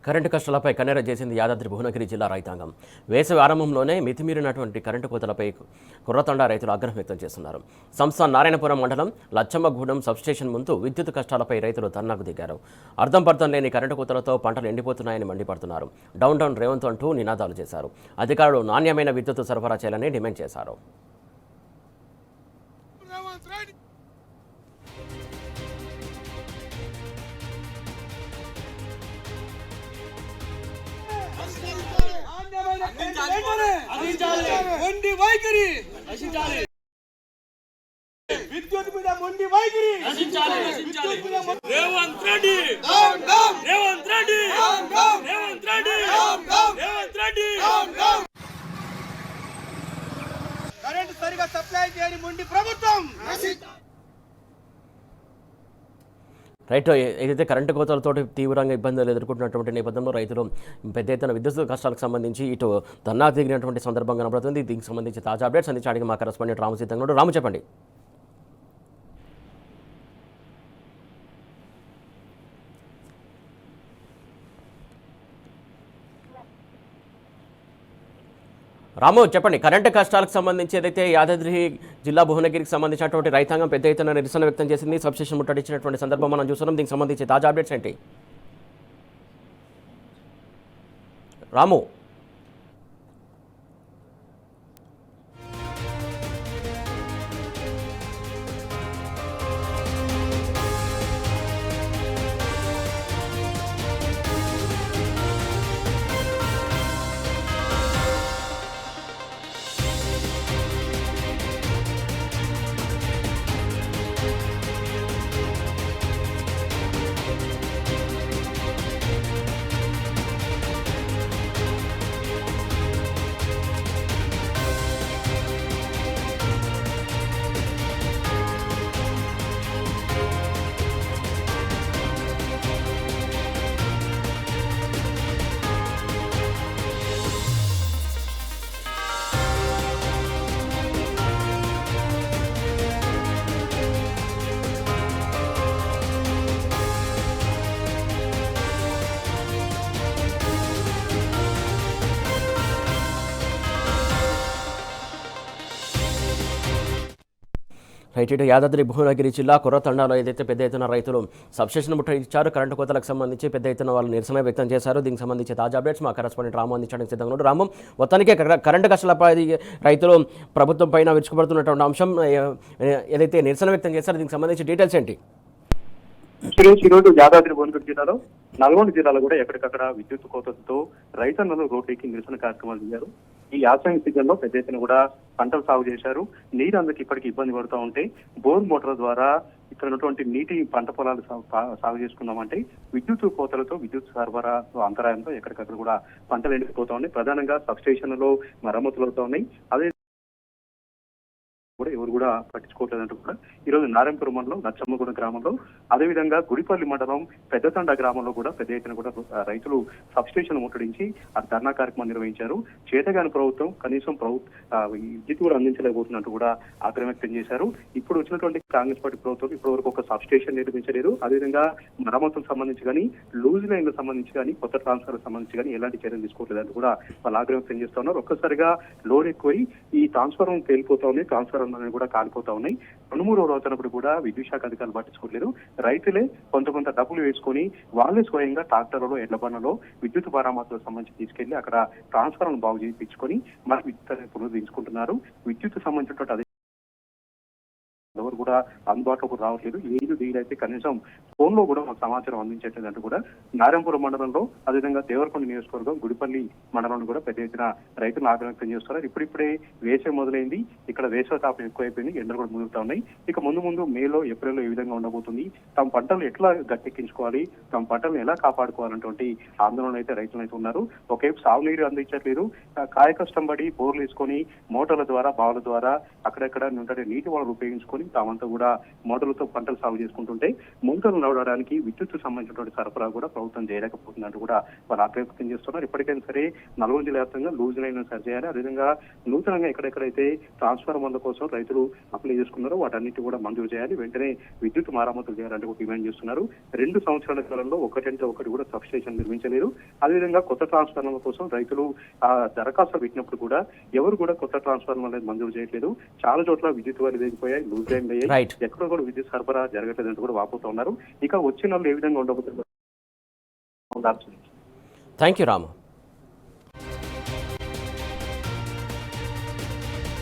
Current కష్టాలపై కన్నెర చేసింది యాదాద్రి భువనగిరి జిల్లా రైతాంగం. వేసవి ఆరంభంలోనే మితిమీరినటువంటి కరెంటు కోతలపై కుర్రతండా రైతులు ఆగ్రహం వ్యక్తం చేస్తున్నారు. సంస్థ నారాయణపురం మండలం లచ్చమ్మగూడెం సబ్స్టేషన్ ముందు విద్యుత్ కష్టాలపై రైతులు ధర్నాకు దిగారు. అర్థం పర్థం లేని కరెంటు కోతలతో పంటలు ఎండిపోతున్నాయని మండిపడుతున్నారు. డౌన్ డౌన్ రేవంత్ అంటూ నినాదాలు చేశారు. అధికారులు నాణ్యమైన విద్యుత్ సరఫరా చేయాలని డిమాండ్ చేశారు. మొండి వైఖరి విద్యుత్ మీద మొండి వైఖరి రేవంత్ రెడ్డి రేవంత్ రెడ్డి రేవంత్ రెడ్డి రేవంత్ రెడ్డి కరెంట్ సరిగా సప్లై చేయని మొండి ప్రభుత్వం. రైట్, ఏదైతే కరెంటు కోతలతో తీవ్రంగా ఇబ్బందులు ఎదుర్కొంటున్నటువంటి నేపథ్యంలో రైతులు పెద్ద ఎత్తున విద్యుత్ కష్టాలకు సంబంధించి ఇటు ధర్నా దిగినటువంటి సందర్భం కనబడుతుంది. దీనికి సంబంధించి తాజా అప్డేట్స్ అందించడానికి మా కరెస్పాండెంట్ రాము సిద్ధంగా ఉన్నాడు. రాము, చెప్పండి. రాము, చెప్పండి. కరెంటు కష్టాలకు సంబంధించి ఏదైతే యాదాద్రి జిల్లా భువనగిరికి సంబంధించినటువంటి రైతాంగం పెద్ద ఎత్తున నిరసన వ్యక్తం చేసింది, సబ్స్టేషన్ ముట్టడించినటువంటి సందర్భం మనం చూస్తున్నాం. దీనికి సంబంధించి తాజా అప్డేట్స్ ఏంటి రాము? రైట్, ఇటు యాదాద్రి భువనగిరి జిల్లా కుర్రతండాలో ఏదైతే పెద్ద ఎత్తున రైతులు సబ్స్టేషన్ ముట్టడించారు, కరెంటు కోతలకు సంబంధించి పెద్ద ఎత్తున వాళ్ళు నిరసన వ్యక్తం చేశారు. దీనికి సంబంధించి తాజా అప్డేట్స్ మా కరెస్పాండెంట్ రాము అందించడానికి సిద్ధంగా ఉన్నాడు. రాము, మొత్తానికి కరెంటు కష్టాలపై రైతులు ప్రభుత్వం పైన విరుచుకుపడుతున్నటువంటి అంశం ఏదైతే నిరసన వ్యక్తం చేశారో దీనికి సంబంధించి డీటెయిల్స్ ఏంటి? ఈరోజు యాదాద్రి భువనగిరి జిల్లాలో నల్గొండ జిల్లాలో కూడా ఎక్కడికక్కడ విద్యుత్ కోతలతో రైతన్నలు రోడ్డెక్కి నిరసన కార్యక్రమాలు చేశారు. ఈ యాసంగి సీజన్ లో పెద్ద ఎత్తున కూడా పంటలు సాగు చేశారు. నీరు అందుకు ఇప్పటికీ ఇబ్బంది పడుతూ ఉంటే బోర్ మోటార్ ద్వారా ఇక్కడ ఉన్నటువంటి నీటి పంట పొలాలు సాగు చేసుకున్నామంటే విద్యుత్ కోతలతో విద్యుత్ సరఫరా అంతరాయంతో ఎక్కడికక్కడ కూడా పంటలు ఎండిపోతా ఉన్నాయి. ప్రధానంగా సబ్ స్టేషన్లలో మరమ్మతులు అవుతా ఉన్నాయి. అదే కూడా ఎవరు కూడా పట్టించుకోవట్లేదంటూ కూడా ఈరోజు నారాయణపురం మండలం లచ్చమ్మగూడెం గ్రామంలో, అదేవిధంగా గుడిపల్లి మండలం పెద్దతండ గ్రామంలో కూడా పెద్ద ఎత్తున కూడా రైతులు సబ్స్టేషన్ ముట్టడించి ఆ ధర్నా కార్యక్రమం నిర్వహించారు. చేతగాని ప్రభుత్వం కనీసం విద్యుత్ కూడా అందించలేకపోతున్నట్టు కూడా ఆగ్రహం వ్యక్తం చేశారు. ఇప్పుడు వచ్చినటువంటి కాంగ్రెస్ పార్టీ ప్రభుత్వం ఇప్పటి వరకు ఒక సబ్స్టేషన్ నిర్మించలేదు. అదేవిధంగా మరమ్మతులకు సంబంధించి కానీ, లూజ్ లైన్లకు సంబంధించి కానీ, కొత్త ట్రాన్స్ఫర్ సంబంధించి కానీ ఎలాంటి చర్యలు తీసుకోవట్లేదంటూ కూడా వాళ్ళు ఆగ్రహం వ్యక్తం చేస్తా ఉన్నారు. ఒక్కసారిగా లోడ్ ఎక్కువై ఈ ట్రాన్స్ఫార్మర్ పేలిపోతా ఉన్నాయి, ట్రాన్స్ఫార్మర్ కూడా కాలిపోతా ఉన్నాయి. 2-3 రోజులప్పుడు కూడా విద్యుత్ శాఖ అధికారులు పట్టించుకోలేదు. రైతులే కొంత డబ్బులు వేసుకొని వాళ్ళే స్వయంగా ట్రాక్టర్లలో ఎడ్ల బండ్లలో విద్యుత్ మరమ్మతులకు సంబంధించి తీసుకెళ్లి అక్కడ ట్రాన్స్ఫార్మర్ బాగు చేయించుకొని మన విద్యుత్ పునరుద్ధరించుకుంటున్నారు. విద్యుత్ సంబంధించినటువంటి ఎవరు కూడా అందుబాటులోకి రావట్లేదు. ఏది వీలైతే కనీసం ఫోన్ లో కూడా మాకు సమాచారం అందించట్లేదంటూ కూడా నారాయణపురం మండలంలో, అదేవిధంగా దేవరకొండ నియోజకవర్గం గుడిపల్లి మండలంలో కూడా పెద్ద ఎత్తున రైతులు ఆగ్రహం వ్యక్తం చేస్తున్నారు. ఇప్పుడిప్పుడే వేసవి మొదలైంది. ఇక్కడ వేసవి తాపం ఎక్కువైపోయింది, ఎండలు కూడా ముదురుతా ఉన్నాయి. ఇక ముందు మేలో, ఏప్రిల్లో ఏ విధంగా ఉండబోతుంది, తమ పంటలు ఎట్లా గట్టెక్కించుకోవాలి, తమ పంటలను ఎలా కాపాడుకోవాలన్నటువంటి ఆందోళన అయితే రైతులు అయితే ఉన్నారు. ఒకవైపు సాగునీరు అందించట్లేదు, కాయ కష్టం పడి బోర్లు వేసుకొని మోటార్ల ద్వారా, బావుల ద్వారా అక్కడెక్కడ నీటి వనరులు ఉపయోగించుకొని తాము గ్రామంతో కూడా మోటార్లతో పంటలు సాగు చేసుకుంటుంటే మోటార్లు నడవడానికి విద్యుత్ సంబంధించినటువంటి సరఫరా కూడా ప్రభుత్వం చేయలేకపోతుందంటూ కూడా వాళ్ళు ఆగ్రహం వ్యక్తం చేస్తున్నారు. ఇప్పటికైనా సరే నల్గొండ జిల్లా వ్యాప్తంగా లూజ్ లైన్ సరి చేయాలి. అదేవిధంగా నూతనంగా ఎక్కడెక్కడైతే ట్రాన్స్ఫార్మర్ల కోసం రైతులు అప్లై చేసుకున్నారో వాటన్నిటి కూడా మంజూరు చేయాలి. వెంటనే విద్యుత్ మరమ్మతులు చేయాలంటే కూడా డిమాండ్ చేస్తున్నారు. 2 సంవత్సరాల కాలంలో ఒకటంటే ఒకటి కూడా సబ్ స్టేషన్ నిర్మించలేదు. అదేవిధంగా కొత్త ట్రాన్స్ఫార్మర్ల కోసం రైతులు దరఖాస్తు పెట్టినప్పుడు కూడా ఎవరు కూడా కొత్త ట్రాన్స్ఫార్మర్ అనేది మంజూరు చేయట్లేదు. చాలా చోట్ల విద్యుత్ వారి దిగిపోయాయి, లూజ్ లైన్ అయ్యాయి, ఎక్కడ కూడా విద్యుత్ సరఫరా జరగట్లేదంటూ కూడా వాపోతూ ఉన్నారు. ఇక వచ్చే నెలలో ఏ విధంగా ఉండబోతుందో థ్యాంక్ యూ రాము.